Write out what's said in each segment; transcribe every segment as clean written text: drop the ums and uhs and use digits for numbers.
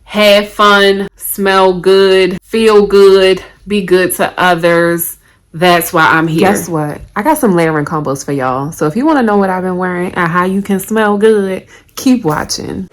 have fun, smell good, feel good, be good to others. That's why I'm here. Guess what? I got some layering combos for y'all. So if you want to know what I've been wearing and how you can smell good, keep watching.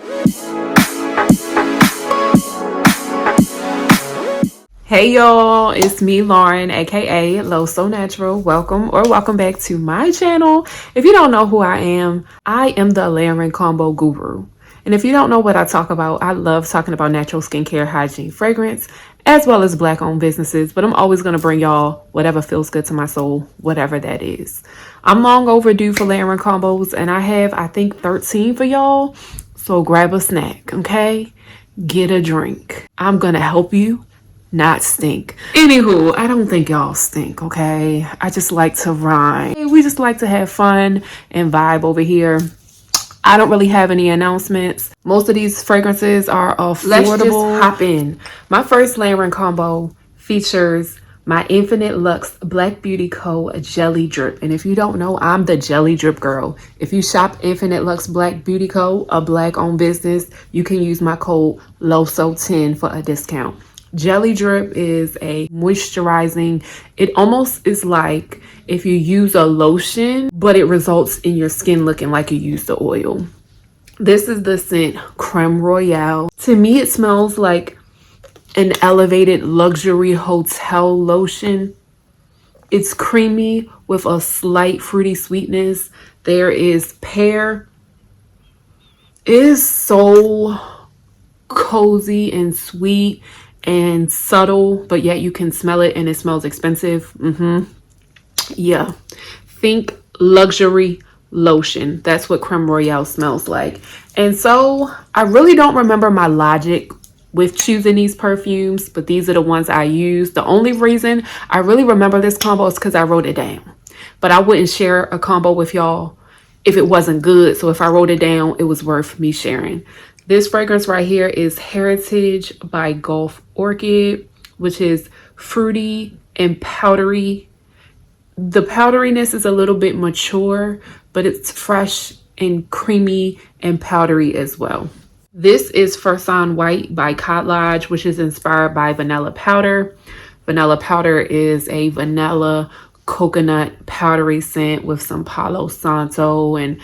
Hey y'all, it's me Lauren, aka Lo So Natural. Welcome back to my channel. If you don't know who I am the layering combo guru. And if you don't know what I talk about, I love talking about natural skincare, hygiene, fragrance, as well as Black owned businesses. But I'm always going to bring y'all whatever feels good to my soul, whatever that is. I'm long overdue for layering combos, and I have, I think, 13 for y'all. So grab a snack, okay? Get a drink. I'm going to help you not stink. Anywho, I don't think y'all stink, okay? I just like to rhyme. We just like to have fun and vibe over here. I don't really have any announcements. Most of these fragrances are affordable. Let's just hop in. My first layering combo features my Infinite Luxe Black Beauty Co. Jelly Drip. And if you don't know, I'm the Jelly Drip girl. If you shop Infinite Luxe Black Beauty Co., a Black owned business, you can use my code LOSO10 for a discount. Jelly Drip is a moisturizing, it almost is like if you use a lotion, but it results in your skin looking like you used the oil. This is the scent Creme Royale. To me, it smells like an elevated luxury hotel lotion. It's creamy with a slight fruity sweetness. There is pear. It is so cozy and sweet and subtle, but yet you can smell it and it smells expensive. Yeah, think luxury lotion. That's what Creme Royale smells like. And so I really don't remember my logic with choosing these perfumes, but these are the ones I use. The only reason I really remember this combo is because I wrote it down, but I wouldn't share a combo with y'all if it wasn't good. So if I wrote it down, it was worth me sharing. This fragrance right here is Heritage by Gulf Orchid, which is fruity and powdery. The powderiness is a little bit mature, but it's fresh and creamy and powdery as well. This is Fursan White by Cot Lodge, which is inspired by vanilla powder. Vanilla powder is a vanilla coconut powdery scent with some Palo Santo, and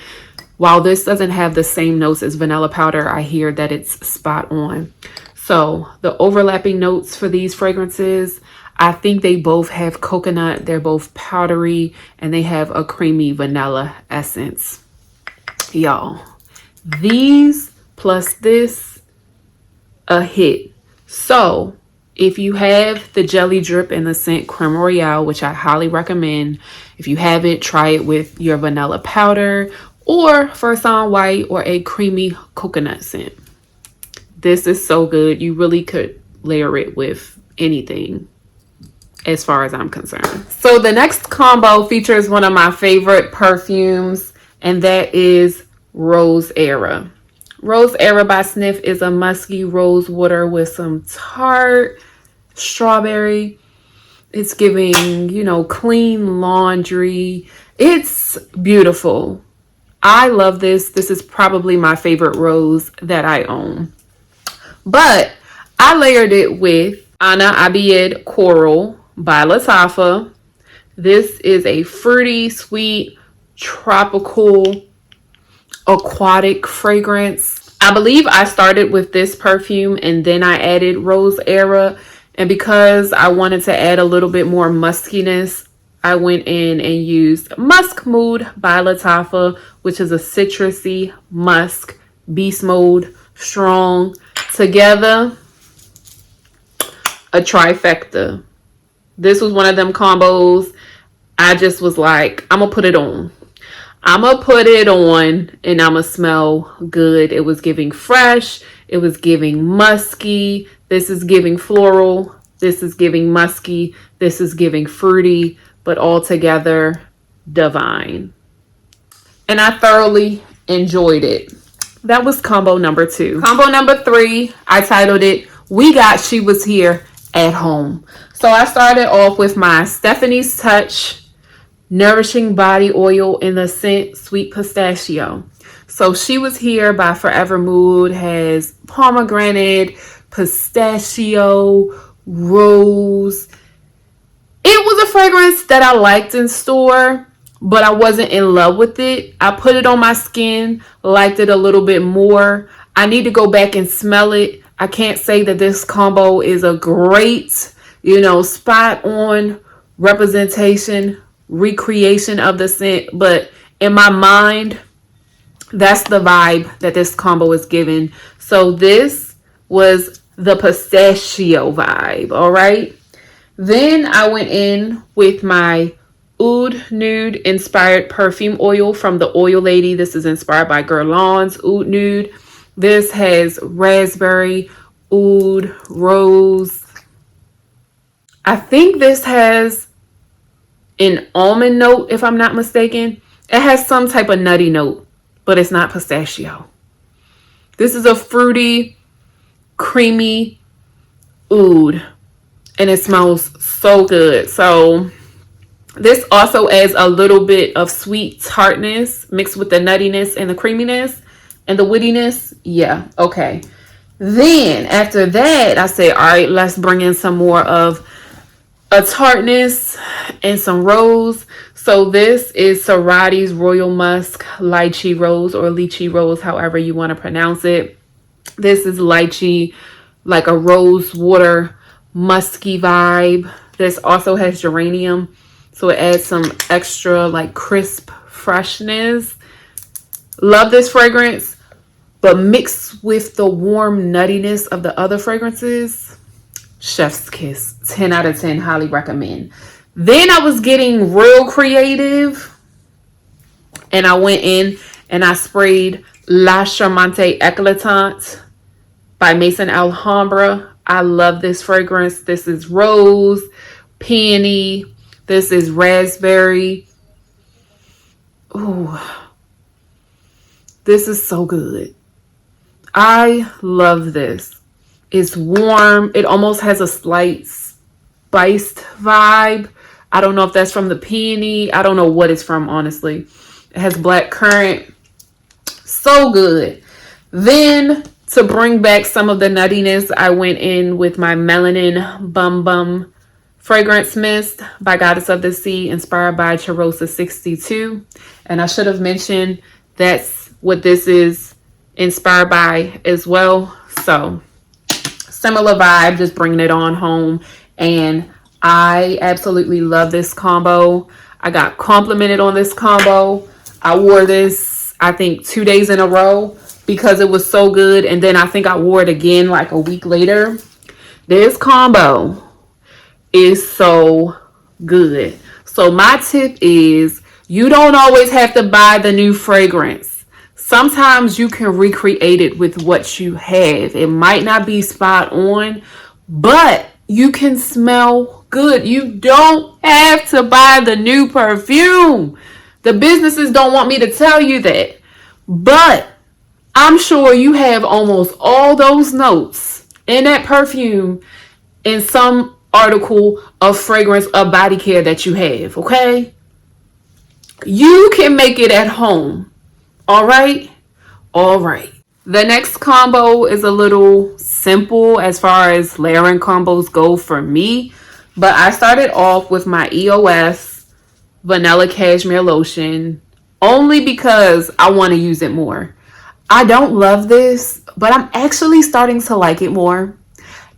while this doesn't have the same notes as vanilla powder, I hear that it's spot on. So the overlapping notes for these fragrances, I think they both have coconut. They're both powdery and they have a creamy vanilla essence. Y'all, these plus this, a hit. So if you have the Jelly Drip and the scent Creme Royale, which I highly recommend, if you have it, try it with your vanilla powder or Fursan White or a creamy coconut scent. This is so good. You really could layer it with anything as far as I'm concerned. So the next combo features one of my favorite perfumes, and that is Rose Era. Rose Era by Snif is a musky rose water with some tart strawberry. It's giving, you know, clean laundry. It's beautiful. I love this. This is probably my favorite rose that I own. But I layered it with Ana Abiyed Coral by Lattafa. This is a fruity, sweet, tropical, aquatic fragrance. I believe I started with this perfume and then I added Rose Era. And because I wanted to add a little bit more muskiness, I went in and used Musk Mood by Lattafa, which is a citrusy musk, beast mode, strong. Together, a trifecta. This was one of them combos. I just was like, I'm gonna put it on. I'm gonna put it on and I'm gonna smell good. It was giving fresh. It was giving musky. This is giving floral. This is giving musky. This is giving fruity, but all together divine. And I thoroughly enjoyed it. That was combo number 2. Combo number 3, I titled it, We Got She Was Here at Home. So I started off with my Stephanie's Touch Nourishing Body Oil in the scent Sweet Pistachio. So She Was Here by Forever Mood has pomegranate, pistachio, rose. It was a fragrance that I liked in store, but I wasn't in love with it. I put it on my skin, liked it a little bit more. I need to go back and smell it. I can't say that this combo is a great, spot on representation, recreation of the scent, but in my mind, that's the vibe that this combo is giving. So this was the pistachio vibe, all right? Then I went in with my Oud Nude inspired perfume oil from the Oil Lady. This is inspired by Guerlain's Oud Nude. This has raspberry, oud, rose. I think this has an almond note, if I'm not mistaken. It has some type of nutty note, but it's not pistachio. This is a fruity, creamy oud, and it smells so good. So this also adds a little bit of sweet tartness mixed with the nuttiness and the creaminess and the wittiness. Yeah, okay. Then after that, I said, all right, let's bring in some more of a tartness and some rose. So this is Cerati's Royal Musk Lychee Rose, or Lychee Rose, however you want to pronounce it. This is lychee, like a rose water musky vibe. This also has geranium, so it adds some extra like crisp freshness. Love this fragrance, but mixed with the warm nuttiness of the other fragrances, chef's kiss. 10 out of 10, highly recommend. Then I was getting real creative, and I went in and I sprayed La Charmante Eclatante by Maison Alhambra. I love this fragrance. This is rose, peony. This is raspberry. Ooh, this is so good. I love this. It's warm. It almost has a slight spiced vibe. I don't know if that's from the peony. I don't know what it's from, honestly. It has black currant. So good. Then to bring back some of the nuttiness, I went in with my Melanin Bum Bum Fragrance Mist by Goddess of the Sea, inspired by Charosa 62. And I should have mentioned that's what this is inspired by as well. So similar vibe, just bringing it on home. And I absolutely love this combo. I got complimented on this combo. I wore this, I think, 2 days in a row because it was so good. And then I think I wore it again like a week later. This combo is so good. So my tip is, you don't always have to buy the new fragrance. Sometimes you can recreate it with what you have. It might not be spot on, but you can smell good. You don't have to buy the new perfume. The businesses don't want me to tell you that, but I'm sure you have almost all those notes in that perfume in some article of fragrance or body care that you have, okay? You can make it at home. All right? All right. The next combo is a little simple as far as layering combos go for me, but I started off with my EOS Vanilla Cashmere Lotion only because I want to use it more. I don't love this, but I'm actually starting to like it more.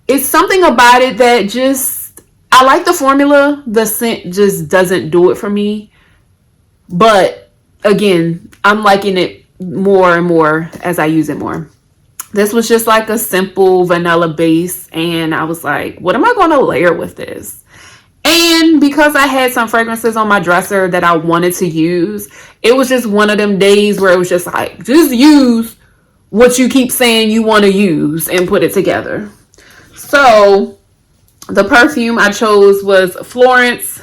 It's something about it that just, I like the formula. The scent just doesn't do it for me. But again, I'm liking it more and more as I use it more. This was just like a simple vanilla base, and I was like, what am I going to layer with this? And because I had some fragrances on my dresser that I wanted to use, it was just one of them days where it was just like, just use what you keep saying you want to use and put it together. So the perfume I chose was Florence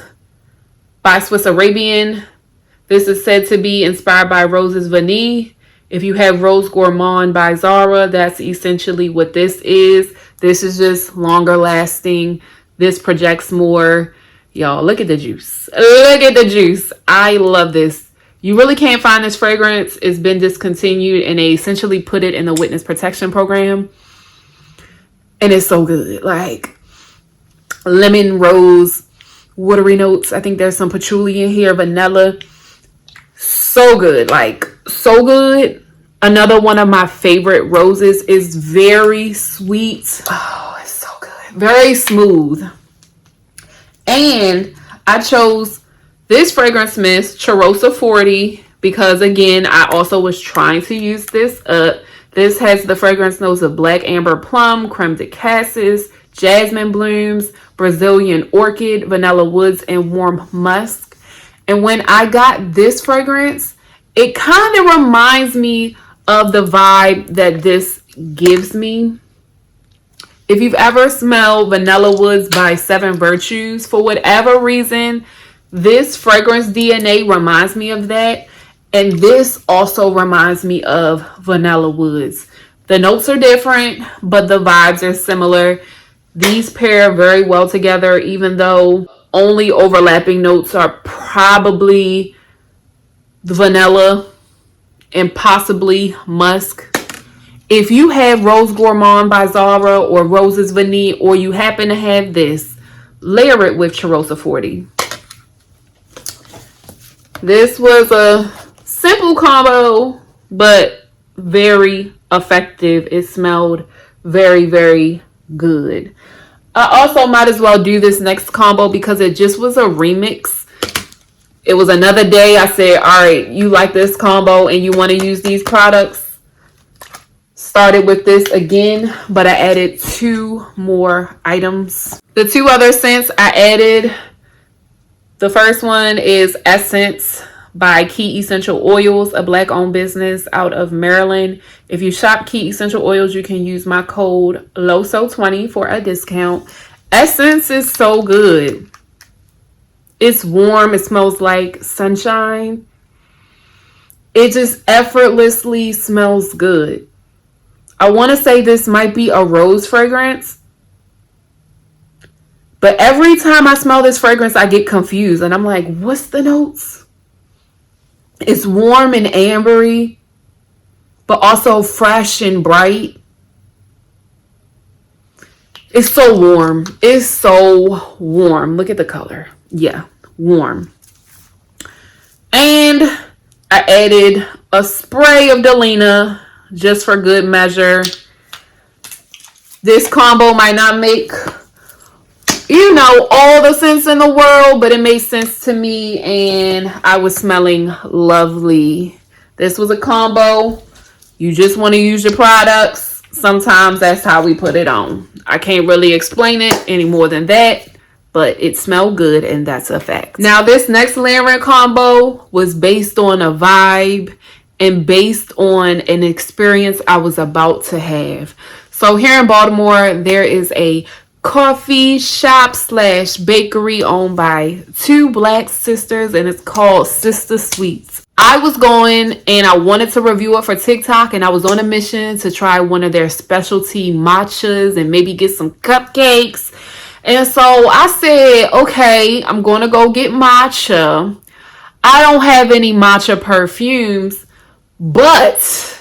by Swiss Arabian. This is said to be inspired by Roses Vanille. If you have Rose Gourmand by Zara, that's essentially what this is. This is just longer lasting. This projects more. Y'all, look at the juice. Look at the juice. I love this. You really can't find this fragrance. It's been discontinued, and they essentially put it in the witness protection program. And it's so good. Like lemon, rose, watery notes. I think there's some patchouli in here, vanilla. So good. Like so good. Another one of my favorite roses is very sweet. Oh, it's so good. Very smooth. And I chose this fragrance mist, Charosa 40, because again, I also was trying to use this up. This has the fragrance notes of black amber plum, creme de cassis, jasmine blooms, Brazilian orchid, vanilla woods, and warm musk. And when I got this fragrance, it kind of reminds me of the vibe that this gives me. If you've ever smelled Vanilla Woods by Seven Virtues, for whatever reason, this fragrance DNA reminds me of that. And this also reminds me of Vanilla Woods. The notes are different, but the vibes are similar. These pair very well together, even though only overlapping notes are probably the vanilla and possibly musk. If you have Rose Gourmand by Zara or Roses Vanille, or you happen to have this, layer it with Charosa 40. This was a simple combo, but very effective. It smelled very, very good. I also might as well do this next combo because it just was a remix. It was another day. I said, all right, you like this combo and you want to use these products. Started with this again, but I added 2 more items. The 2 other scents I added, the first one is Essence by Key Essential Oils, a Black owned business out of Maryland. If you shop Key Essential Oils, you can use my code LOSO20 for a discount. Essence is so good. It's warm. It smells like sunshine. It just effortlessly smells good. I want to say this might be a rose fragrance, but every time I smell this fragrance, I get confused and I'm like, what's the notes? It's warm and ambery, but also fresh and bright. It's so warm. It's so warm. Look at the color. Yeah, warm. And I added a spray of Delina just for good measure. This combo might not make, you know, all the sense in the world, but it made sense to me and I was smelling lovely. This was a combo. You just want to use your products. Sometimes that's how we put it on. I can't really explain it any more than that, but it smelled good and that's a fact. Now this next layering combo was based on a vibe and based on an experience I was about to have. So here in Baltimore, there is a coffee shop / bakery owned by 2 Black sisters, and it's called Sister Sweets. I was going and I wanted to review it for TikTok, and I was on a mission to try one of their specialty matchas and maybe get some cupcakes. And so I said, okay, I'm going to go get matcha. I don't have any matcha perfumes, but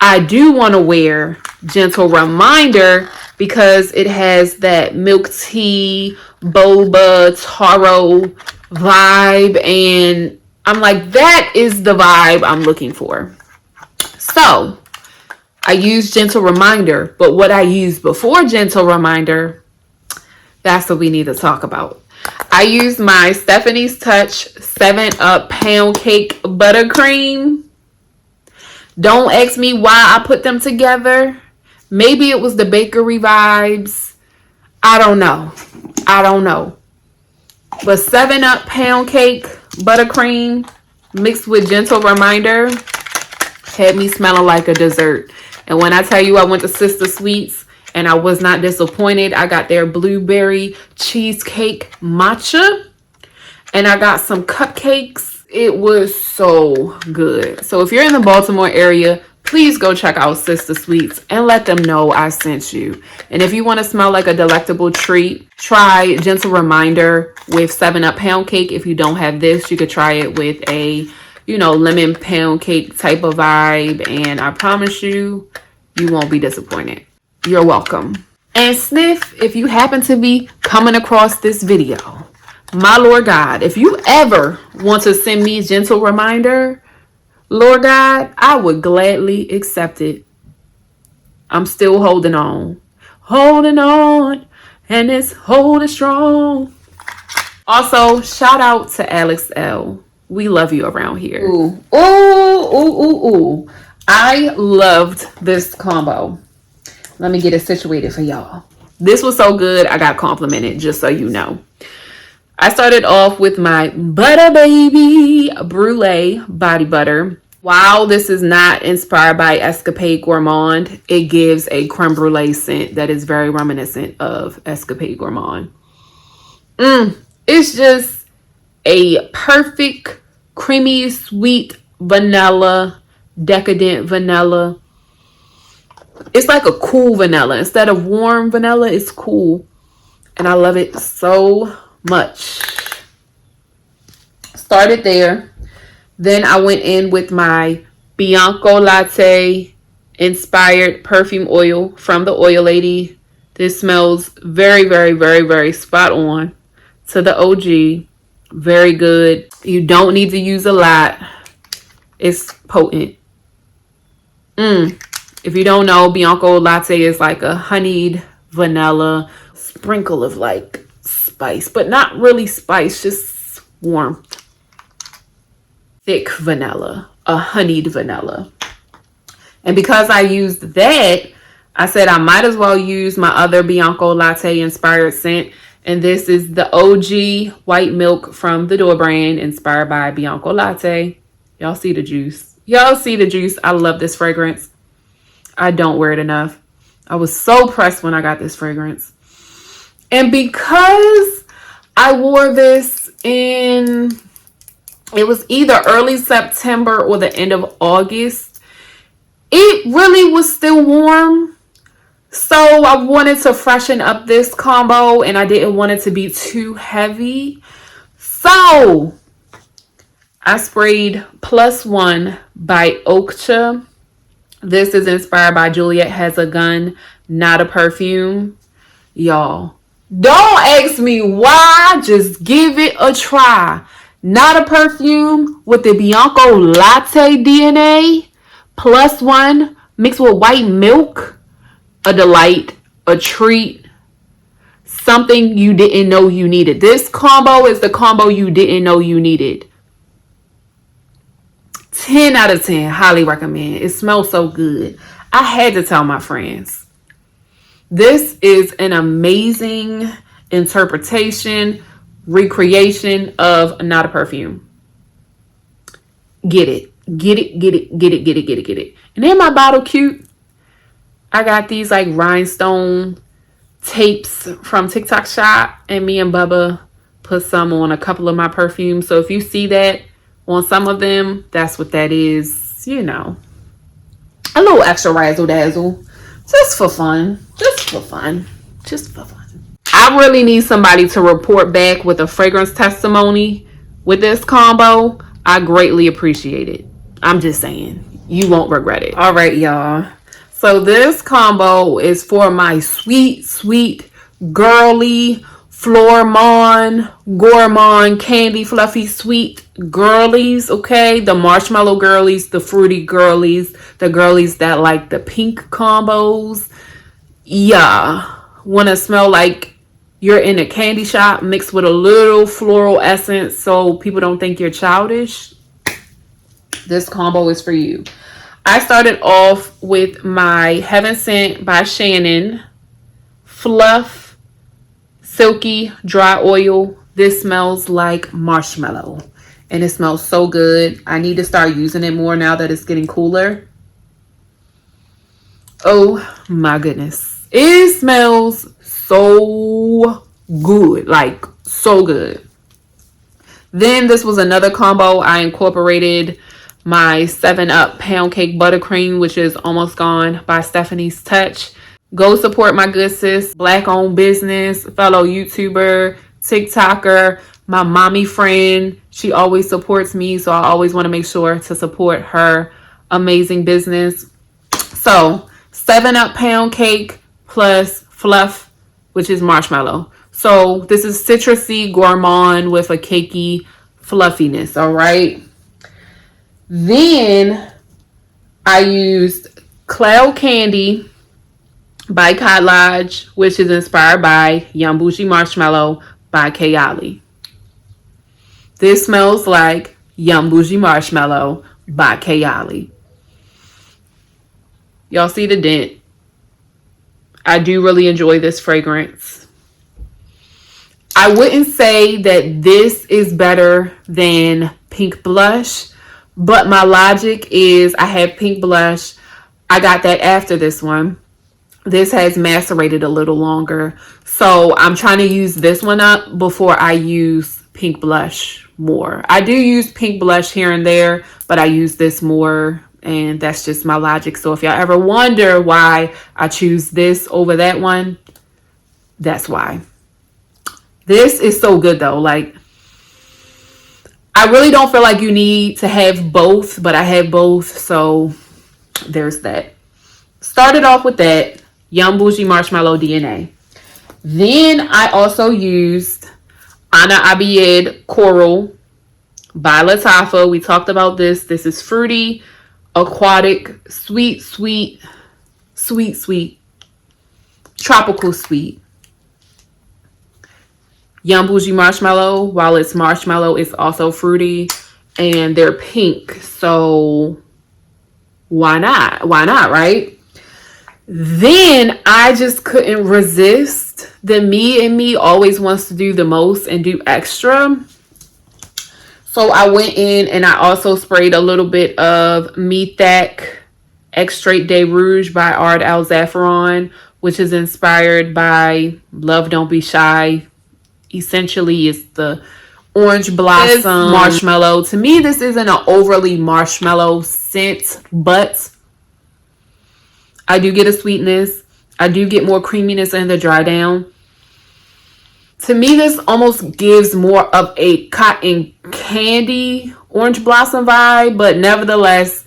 I do want to wear Gentle Reminder because it has that milk tea, boba, taro vibe. And I'm like, that is the vibe I'm looking for. So I used Gentle Reminder, but what I used before Gentle Reminder, that's what we need to talk about. I used my Stephanie's Touch 7-Up Pound Cake Buttercream. Don't ask me why I put them together. Maybe it was the bakery vibes. I don't know. But 7-Up Pound Cake Buttercream mixed with Gentle Reminder had me smelling like a dessert. And when I tell you I went to Sister Sweets and I was not disappointed, I got their blueberry cheesecake matcha and I got some cupcakes. It was so good. So if you're in the Baltimore area, please go check out Sister Sweets and let them know I sent you. And if you want to smell like a delectable treat, try Gentle Reminder with 7-Up Pound Cake. If you don't have this, you could try it with a, you know, lemon pound cake type of vibe. And I promise you, you won't be disappointed. you're welcome. And Snif, if you happen to be coming across this video, my Lord God, if you ever want to send me a gentle reminder, Lord God, I would gladly accept it. I'm still holding on, and it's holding strong. Also, shout out to Alex L. We love you around here. Ooh. I loved this combo. Let me get it situated for y'all. This was so good, I got complimented, just so you know. I started off with my Buttahbaby Brulee Body Butter. While this is not inspired by Escapade Gourmand, it gives a creme brulee scent that is very reminiscent of Escapade Gourmand. It's just a perfect, creamy, sweet vanilla, decadent vanilla. It's like a cool vanilla. Instead of warm vanilla, it's cool. And I love it so much. Started there. Then I went in with my Bianco Latte inspired perfume oil from the Oil Lady. This smells very, very, very, very spot on to the OG. Very good. You don't need to use a lot. It's potent. If you don't know, Bianco Latte is like a honeyed vanilla sprinkle of like spice, but not really spice, just warmth. Thick vanilla, a honeyed vanilla. And because I used that, I said I might as well use my other Bianco Latte inspired scent. And this is the OG white milk from the Door brand, inspired by Bianco Latte. Y'all see the juice. Y'all see the juice. I love this fragrance. I don't wear it enough. I was so pressed when I got this fragrance. And because I wore this in, it was either early September or the end of August, it really was still warm. So I wanted to freshen up this combo and I didn't want it to be too heavy. So I sprayed Plus One by Oakcha. This is inspired by Juliet Has a Gun, not a perfume. Y'all, don't ask me why, just give it a try. Not a perfume with the Bianco Latte DNA. Plus One mixed with white milk. A delight, a treat, something you didn't know you needed. This combo is the combo you didn't know you needed. 10 out of 10, highly recommend. It smells so good. I had to tell my friends. This is an amazing interpretation, recreation of Not a Perfume. Get it. Get it, get it, get it, get it, get it, get it. And then my bottle cute. I got these like rhinestone tapes from TikTok Shop, and me and Bubba put some on a couple of my perfumes. So if you see that on some of them, that's what that is. You know, a little extra razzle dazzle, just for fun, just for fun, just for fun. I really need somebody to report back with a fragrance testimony with this combo. I greatly appreciate it. I'm just saying, you won't regret it. All right, y'all. So this combo is for my sweet, sweet, girly, Flormon, Gourmand, candy, fluffy, sweet girlies, okay? The marshmallow girlies, the fruity girlies, the girlies that like the pink combos. Yeah. Want to smell like you're in a candy shop mixed with a little floral essence so people don't think you're childish? This combo is for you. I started off with my Heaven Sent by Shannon Fluff Silky Dry Oil. This smells like marshmallow and it smells so good. I need to start using it more now that it's getting cooler. Oh my goodness. It smells so good, like so good. Then this was another combo. I incorporated my 7-Up Pound Cake Buttercream, which is almost gone, by Stephanie's Touch. Go support my good sis, Black owned business, fellow YouTuber, TikToker, my mommy friend. She always supports me, so I always want to make sure to support her amazing business. So 7-Up Pound Cake plus fluff, which is marshmallow. So this is citrusy gourmand with a cakey fluffiness. All right. Then I used Cloud Candy by Cod Lodge, which is inspired by Young Bougie Marshmallow by Kayali. This smells like Young Bougie Marshmallow by Kayali. Y'all see the dent? I do really enjoy this fragrance. I wouldn't say that this is better than Pink Blush, but my logic is I have Pink Blush. I got that after this one. This has macerated a little longer. So I'm trying to use this one up before I use Pink Blush more. I do use Pink Blush here and there, but I use this more, and that's just my logic. So if y'all ever wonder why I choose this over that one, that's why. This is so good though. Like, I really don't feel like you need to have both, but I have both. So there's that. Started off with that Young Bougie Marshmallow DNA. Then I also used Anna Abiyed Coral by Lattafa. We talked about this. This is fruity, aquatic, sweet, tropical sweet. Young Bougie Marshmallow, while it's marshmallow, it's also fruity, and they're pink. So why not? Why not, right? Then I just couldn't resist. The me in me always wants to do the most and do extra. So I went in and I also sprayed a little bit of Mithaq Extrait de Rouge by Ard Al Zaffaron, which is inspired by Love Don't Be Shy. Essentially, it's the orange blossom marshmallow. To me, this isn't an overly marshmallow scent, but I do get a sweetness. I do get more creaminess in the dry down. To me, this almost gives more of a cotton candy orange blossom vibe, but nevertheless,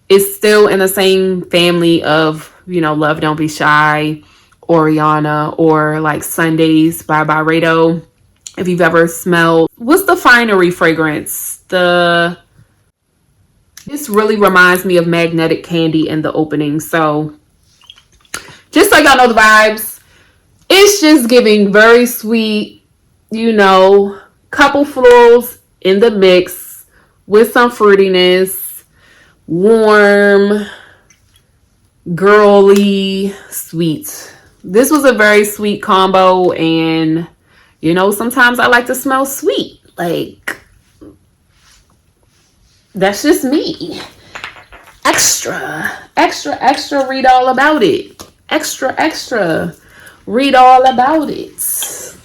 it's still in the same family of, you know, Love Don't Be Shy, Oriana, or like Sundays by Byredo. If you've ever smelled, what's the finery fragrance? This really reminds me of Magnetic Candy in the opening. So just so y'all know the vibes, it's just giving very sweet, you know, couple florals in the mix with some fruitiness, warm, girly, sweet. This was a very sweet combo, and you know, sometimes I like to smell sweet. Like, that's just me. Extra, read all about it. Extra, read all about it.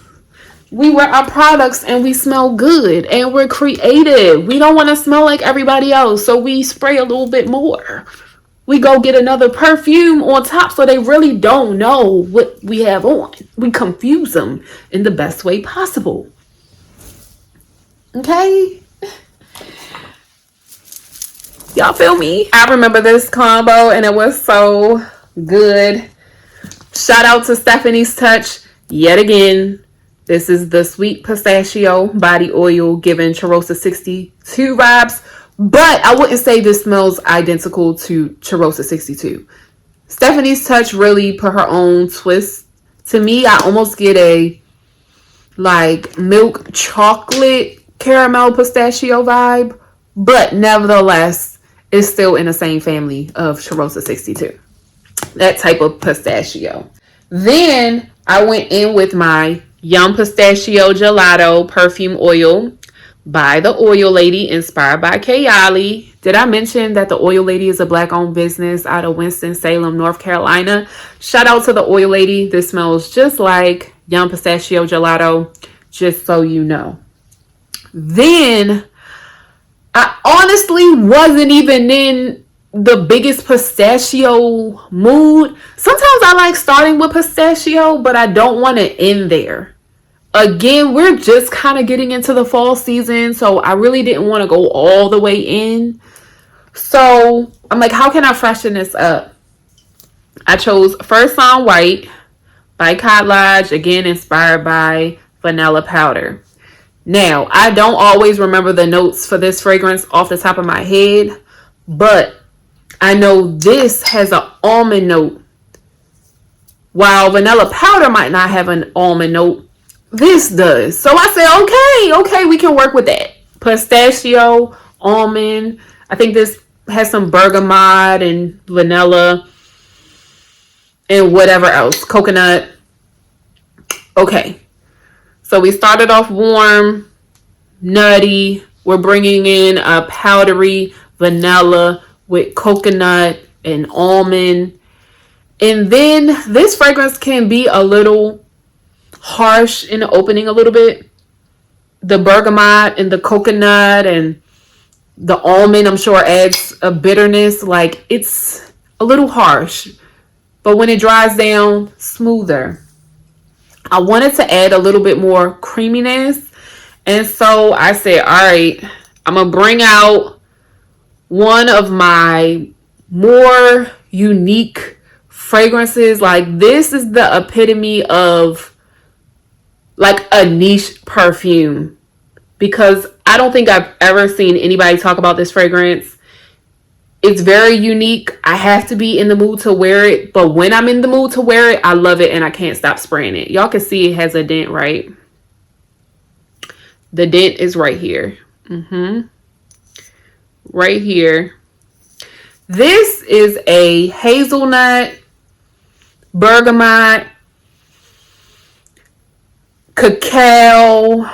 We wear our products and we smell good and we're creative. We don't want to smell like everybody else, so we spray a little bit more. We go get another perfume on top so they really don't know what we have on. We confuse them in the best way possible. Okay? Y'all feel me? I remember this combo and it was so good. Shout out to Stephanie's Touch yet again. This is the Sweet Pistachio Body Oil giving Charosa 62 vibes. But I wouldn't say this smells identical to Charosa 62. Stephanie's Touch really put her own twist. To me, I almost get a like milk chocolate caramel pistachio vibe. But nevertheless, it's still in the same family of Charosa 62. That type of pistachio. Then I went in with my Yum Pistachio Gelato Perfume Oil by the Oil Lady, inspired by Kayali. Did I mention that the Oil Lady is a Black-owned business out of Winston-Salem, North Carolina? Shout out to the Oil Lady. This smells just like Yum Pistachio Gelato, just so you know. Then, I honestly wasn't even in the biggest pistachio mood. Sometimes I like starting with pistachio, but I don't want to end there. Again, we're just kind of getting into the fall season, so I really didn't want to go all the way in. So I'm like, how can I freshen this up? I chose First On White by Cod Lodge, again inspired by vanilla powder. Now, I don't always remember the notes for this fragrance off the top of my head, but I know this has an almond note. While vanilla powder might not have an almond note, this does. So I said, okay, we can work with that. Pistachio, almond. I think this has some bergamot and vanilla and whatever else. Coconut. Okay. So we started off warm, nutty. We're bringing in a powdery vanilla with coconut and almond. And then this fragrance can be a little harsh in the opening a little bit. The bergamot and the coconut and the almond, I'm sure, adds a bitterness. Like, it's a little harsh. But when it dries down, smoother. I wanted to add a little bit more creaminess. And so I said, all right, I'm going to bring out one of my more unique fragrances. Like, this is the epitome of like a niche perfume, because I don't think I've ever seen anybody talk about this fragrance. It's very unique. I have to be in the mood to wear it, but when I'm in the mood to wear it, I love it and I can't stop spraying it. Y'all can see it has a dent, right? The dent is right here. Right here. This is a hazelnut, bergamot, cacao,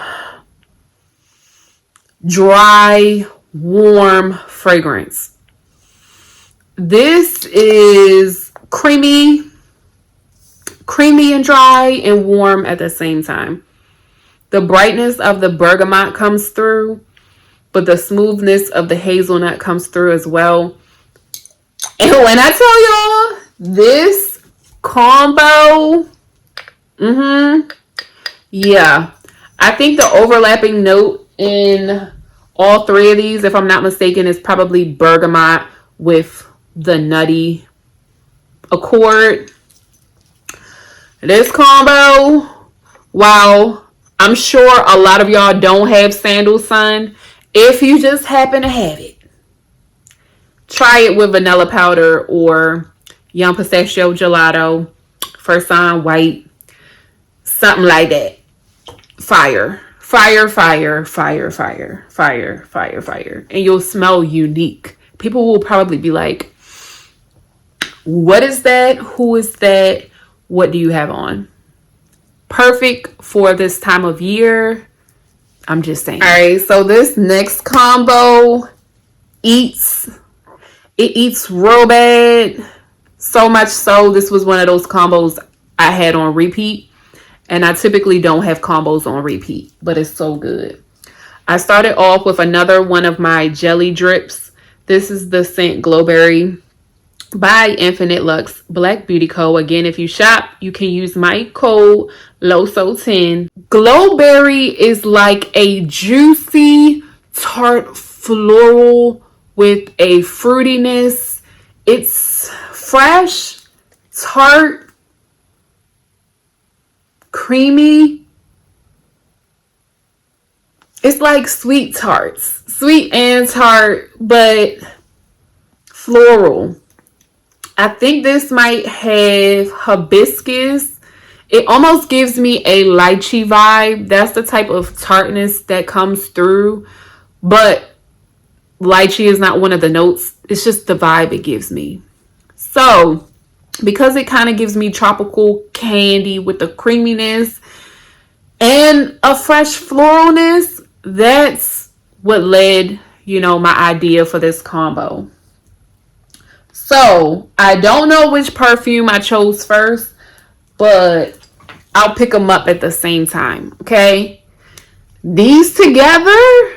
dry, warm fragrance. This is creamy and dry and warm at the same time. The brightness of the bergamot comes through, but the smoothness of the hazelnut comes through as well. And when I tell y'all, this combo, yeah, I think the overlapping note in all three of these, if I'm not mistaken, is probably bergamot with the nutty accord. This combo, while I'm sure a lot of y'all don't have sandal sun, if you just happen to have it, try it with vanilla powder or young pistachio gelato, First On White, something like that. Fire. And you'll smell unique. People will probably be like, what is that? Who is that? What do you have on? Perfect for this time of year. I'm just saying. All right, so this next combo eats real bad. So much so, this was one of those combos I had on repeat. And I typically don't have combos on repeat, but it's so good. I started off with another one of my jelly drips. This is the scent Glowberry by Infinite Luxe Black Beauty Co. Again, if you shop, you can use my code LOSO10. Glowberry is like a juicy, tart floral with a fruitiness. It's fresh, tart, creamy. It's like sweet tarts. Sweet and tart, but floral. I think this might have hibiscus. It almost gives me a lychee vibe. That's the type of tartness that comes through. But lychee is not one of the notes. It's just the vibe it gives me. So, because it kind of gives me tropical candy with the creaminess and a fresh floralness, that's what led, my idea for this combo. So, I don't know which perfume I chose first, but I'll pick them up at the same time, okay? These together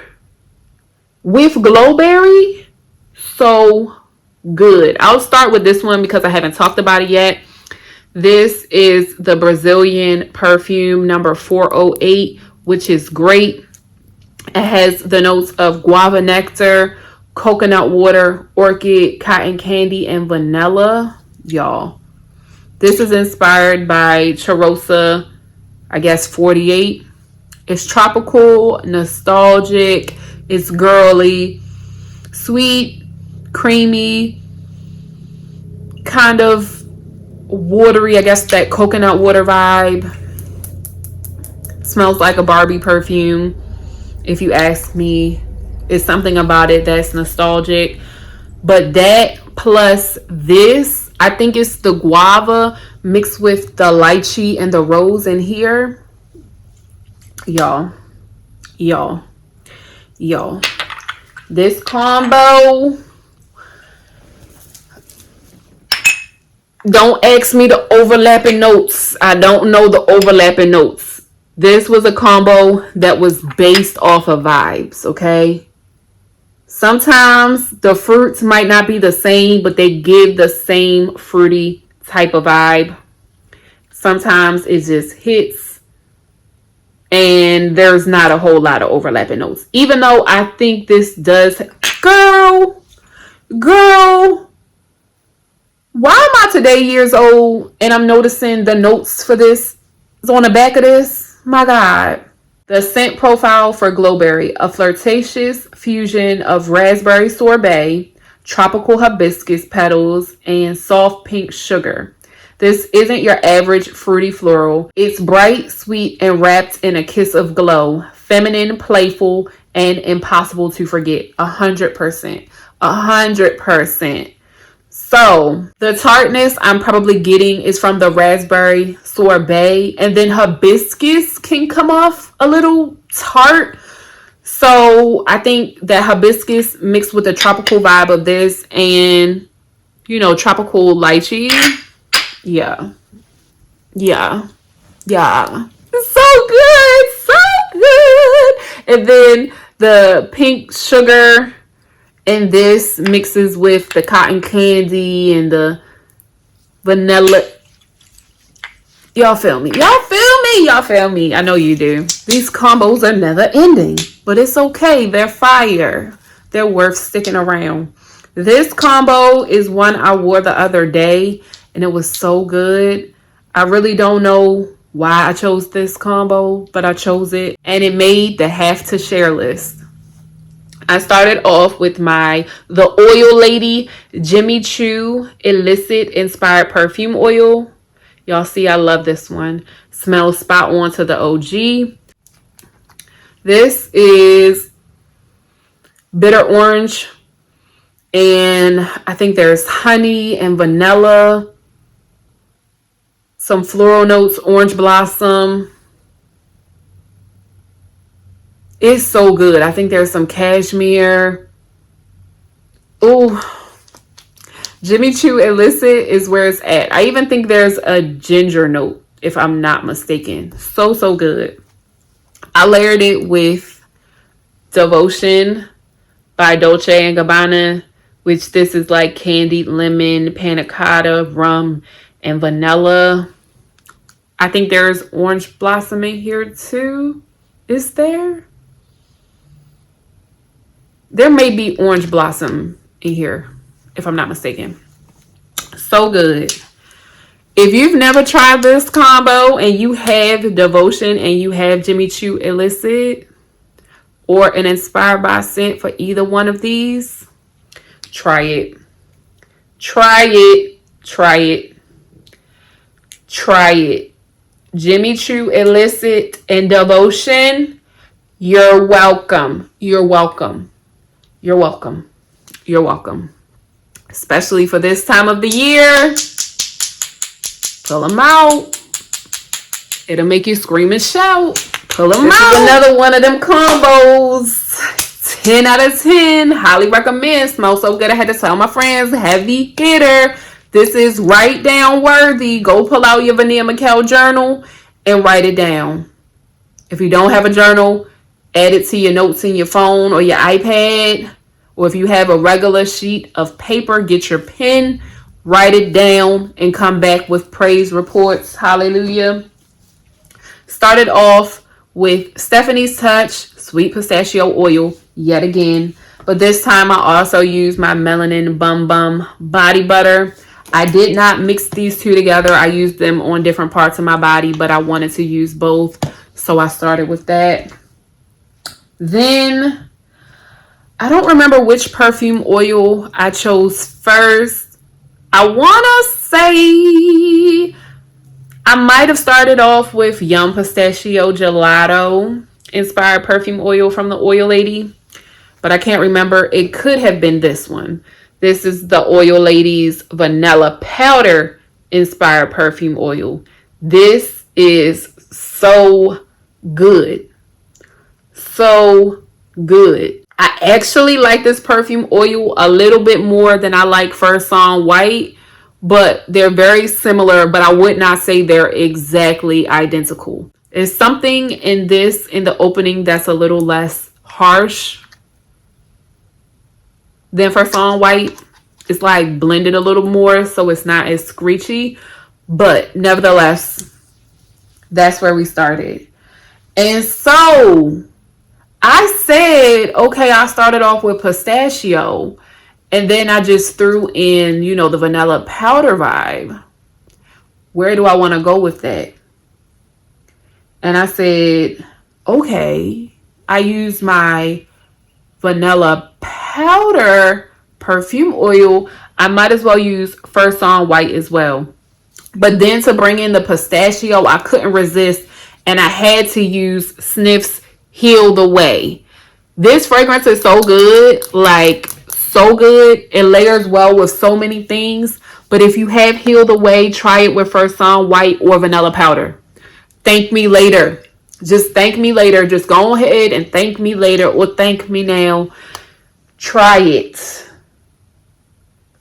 with Glowberry, so good. I'll start with this one because I haven't talked about it yet. This is the Brazilian perfume number 408, which is great. It has the notes of guava nectar, coconut water, orchid, cotton candy, and vanilla. Y'all, This is inspired by Charosa, I guess 48. It's tropical, nostalgic, it's girly, sweet, creamy, kind of watery, I guess that coconut water vibe. Smells like a Barbie perfume, if you ask me. It's something about it that's nostalgic. But that plus this, I think it's the guava mixed with the lychee and the rose in here. Y'all. This combo, don't ask me the overlapping notes. I don't know the overlapping notes. This was a combo that was based off of vibes, okay? Sometimes the fruits might not be the same, but they give the same fruity type of vibe. Sometimes it just hits and there's not a whole lot of overlapping notes. Even though I think this does... Girl, why am I today years old and I'm noticing the notes for this is on the back of this? My God. The scent profile for Glowberry, a flirtatious fusion of raspberry sorbet, tropical hibiscus petals, and soft pink sugar. This isn't your average fruity floral. It's bright, sweet, and wrapped in a kiss of glow. Feminine, playful, and impossible to forget. 100%. 100%. So the tartness I'm probably getting is from the raspberry sorbet, and then hibiscus can come off a little tart. So I think that hibiscus mixed with the tropical vibe of this and, you know, tropical lychee. Yeah. So good. And then the pink sugar. And this mixes with the cotton candy and the vanilla. Y'all feel me? I know you do. These combos are never ending, but it's okay. They're fire. They're worth sticking around. This combo is one I wore the other day, and it was so good. I really don't know why I chose this combo, but I chose it, and it made the have to share list. I started off with the Oil Lady Jimmy Choo Illicit Inspired Perfume Oil. Y'all see, I love this one. Smells spot on to the OG. This is bitter orange. And I think there's honey and vanilla. Some floral notes, orange blossom. It's so good. I think there's some cashmere. Oh, Jimmy Choo Illicit is where it's at. I even think there's a ginger note, if I'm not mistaken. So good. I layered it with Devotion by Dolce & Gabbana, which this is like candied lemon, panna cotta, rum, and vanilla. I think there's orange blossom in here too. Is there? There may be orange blossom in here, if I'm not mistaken. So good. If you've never tried this combo and you have Devotion and you have Jimmy Choo Illicit or an Inspired by scent for either one of these, try it. Jimmy Choo Illicit and Devotion, you're welcome. Especially for this time of the year. Pull them out. It'll make you scream and shout. Pull them out. This is another one of them combos. 10 out of 10. Highly recommend. Smells so good. I had to tell my friends. Heavy hitter. This is write down worthy. Go pull out your Vanilla Mikkel journal and write it down. If you don't have a journal, add it to your notes in your phone or your iPad. Or if you have a regular sheet of paper, get your pen, write it down, and come back with praise reports. Hallelujah. Started off with Stephanie's Touch Sweet Pistachio Oil yet again. But this time I also used my Melanin Bum Bum Body Butter. I did not mix these two together. I used them on different parts of my body, but I wanted to use both. So I started with that. Then I don't remember which perfume oil I chose first. I want to say I might have started off with Yum Pistachio Gelato inspired perfume oil from the Oil Lady, but I can't remember. It could have been this one. This is the Oil Lady's Vanilla Powder inspired perfume oil. This is so good. So good. I actually like this perfume oil a little bit more than I like First On White, but they're very similar, but I would not say they're exactly identical. There's something in the opening that's a little less harsh than First On White. It's like blended a little more, so it's not as screechy, but nevertheless, that's where we started. And so I said, okay, I started off with pistachio, and then I just threw in, the vanilla powder vibe. Where do I want to go with that? And I said, okay, I used my vanilla powder perfume oil. I might as well use First On White as well. But then to bring in the pistachio, I couldn't resist, and I had to use Snif's Heal the Way. This fragrance is so good, like so good. It layers well with so many things. But if you have Heal the Way, try it with First On White or vanilla powder. Thank me later. Just thank me later. Just go ahead and thank me later or thank me now. Try it.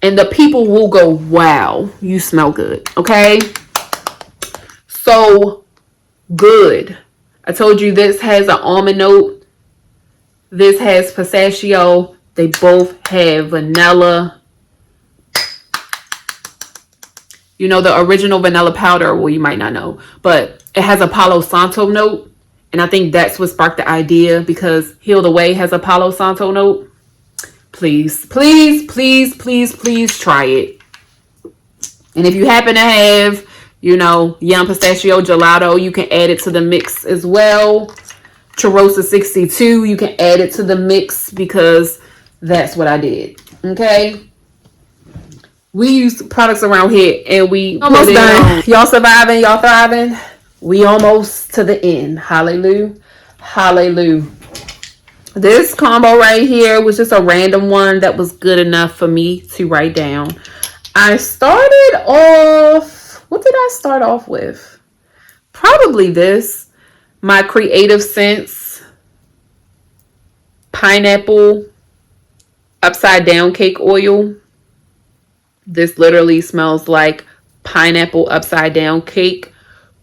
And the people will go, wow, you smell good. Okay? So good. I told you this has an almond note. This has pistachio. They both have vanilla. The original vanilla powder, well, you might not know, but it has a Palo Santo note. And I think that's what sparked the idea, because Heal the Way has a Palo Santo note. Please, please, please, please, please try it. And if you happen to have, Yum Pistachio Gelato, you can add it to the mix as well. Cheirosa 62, you can add it to the mix, because that's what I did. Okay? We use products around here, and we almost done. Y'all surviving, y'all thriving. We almost to the end. Hallelujah. Hallelujah. This combo right here was just a random one that was good enough for me to write down. I started off, what did I start off with? Probably this. My Kreative Scents Pineapple Upside Down Cake Oil. This literally smells like pineapple upside down cake,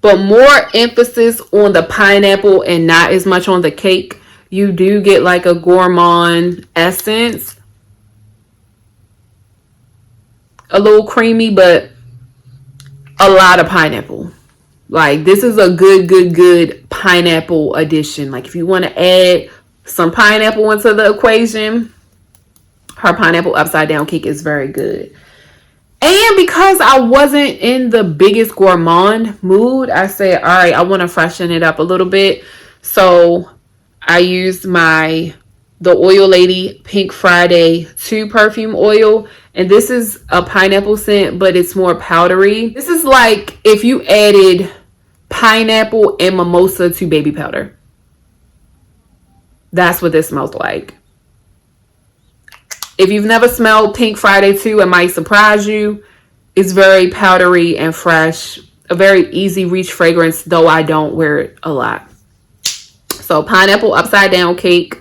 but more emphasis on the pineapple and not as much on the cake. You do get like a gourmand essence. A little creamy, but a lot of pineapple. Like, this is a good pineapple addition. Like, if you want to add some pineapple into the equation, her pineapple upside down cake is very good. And because I wasn't in the biggest gourmand mood, I said, all right, I want to freshen it up a little bit. So I used the Oil Lady Pink Friday 2 perfume oil. And this is a pineapple scent, but it's more powdery. This is like if you added pineapple and mimosa to baby powder. That's what this smells like. If you've never smelled Pink Friday 2, it might surprise you. It's very powdery and fresh. A very easy reach fragrance, though I don't wear it a lot. So Pineapple Upside Down Cake,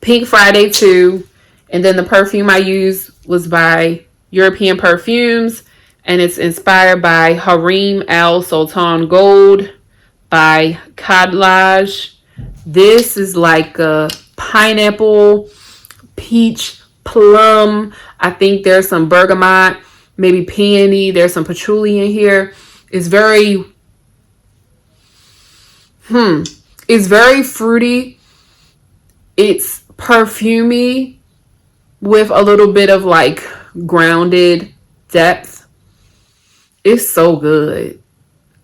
Pink Friday 2. And then the perfume I used was by European Perfumes. And it's inspired by Harim Al Sultan Gold by Kadlaj. This is like a pineapple, peach, plum. I think there's some bergamot, maybe peony. There's some patchouli in here. It's very it's very fruity. It's perfumey with a little bit of like grounded depth. It's so good.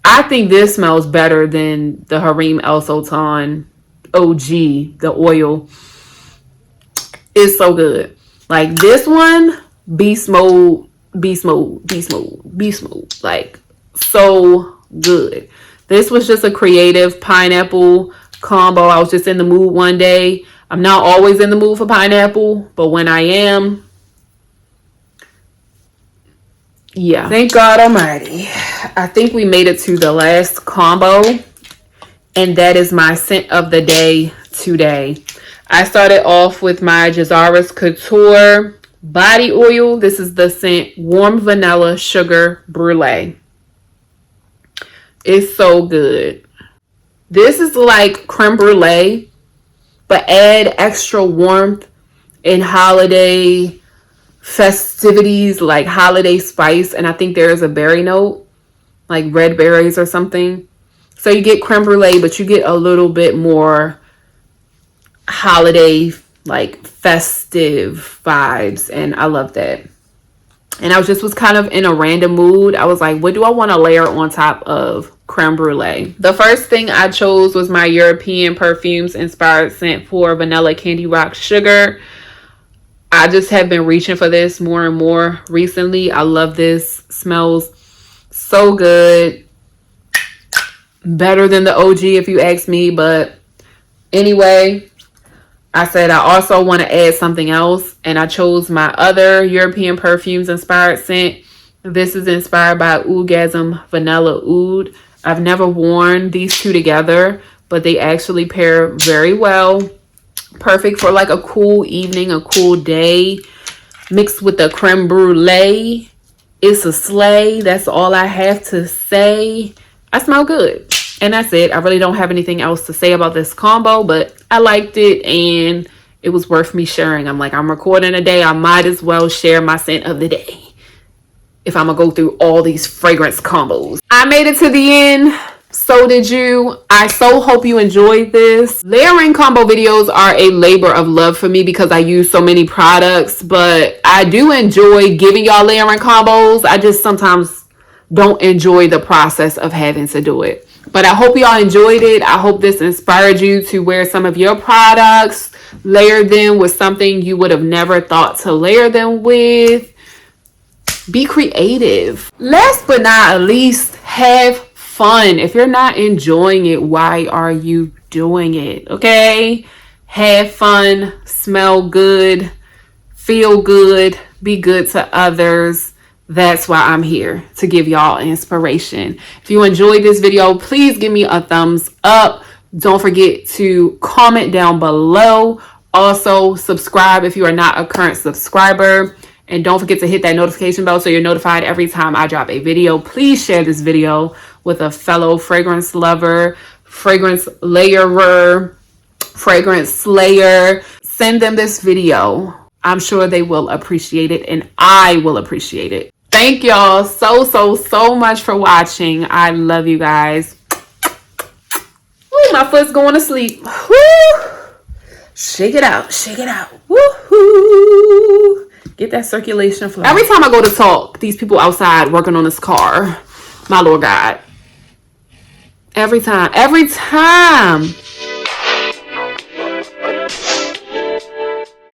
I think this smells better than the Harim El Sultan OG, the oil. It's so good. Like this one, beast mode, beast mode, beast mode, beast mode. Like so good. This was just a creative pineapple combo. I was just in the mood one day. I'm not always in the mood for pineapple, but when I am, yeah. Thank God Almighty. I think we made it to the last combo, and that is my scent of the day today. I started off with my Jahzara's Kouture body oil. This is the scent Warm Vanilla Sugar Brulee. It's so good. This is like creme brulee, but add extra warmth in holiday festivities, like holiday spice. And I think there is a berry note, like red berries or something. So you get creme brulee, but you get a little bit more holiday, like festive vibes. And I love that. And I was kind of in a random mood. I was like, what do I want to layer on top of creme brulee? The first thing I chose was my European Perfumes inspired scent for Vanilla Candy Rock Sugar. I just have been reaching for this more and more recently. I love this. Smells so good. Better than the OG if you ask me. But anyway, I said I also want to add something else, and I chose my other European Perfumes inspired scent. This is inspired by Oudgasm Vanilla Oud. I've never worn these two together, but they actually pair very well. Perfect for like a cool evening, a cool day, mixed with the creme brulee. It's a slay. That's all I have to say. I smell good. And that's it. I really don't have anything else to say about this combo, but I liked it and it was worth me sharing. I'm like, I'm recording a day. I might as well share my scent of the day if I'm going to go through all these fragrance combos. I made it to the end. So did you. I so hope you enjoyed this. Layering combo videos are a labor of love for me because I use so many products, but I do enjoy giving y'all layering combos. I just sometimes don't enjoy the process of having to do it. But I hope y'all enjoyed it. I hope this inspired you to wear some of your products, layer them with something you would have never thought to layer them with. Be creative. Last but not least, have fun. If you're not enjoying it, why are you doing it? Okay? Have fun, smell good, feel good, be good to others. That's why I'm here, to give y'all inspiration. If you enjoyed this video, please give me a thumbs up. Don't forget to comment down below. Also, subscribe if you are not a current subscriber. And don't forget to hit that notification bell so you're notified every time I drop a video. Please share this video with a fellow fragrance lover, fragrance layerer, fragrance slayer. Send them this video. I'm sure they will appreciate it and I will appreciate it. Thank y'all so much for watching. I love you guys. Ooh, my foot's going to sleep. Woo! Shake it out. Shake it out. Woohoo! Get that circulation flow. Every time I go to talk, these people outside working on this car, my Lord God. Every time.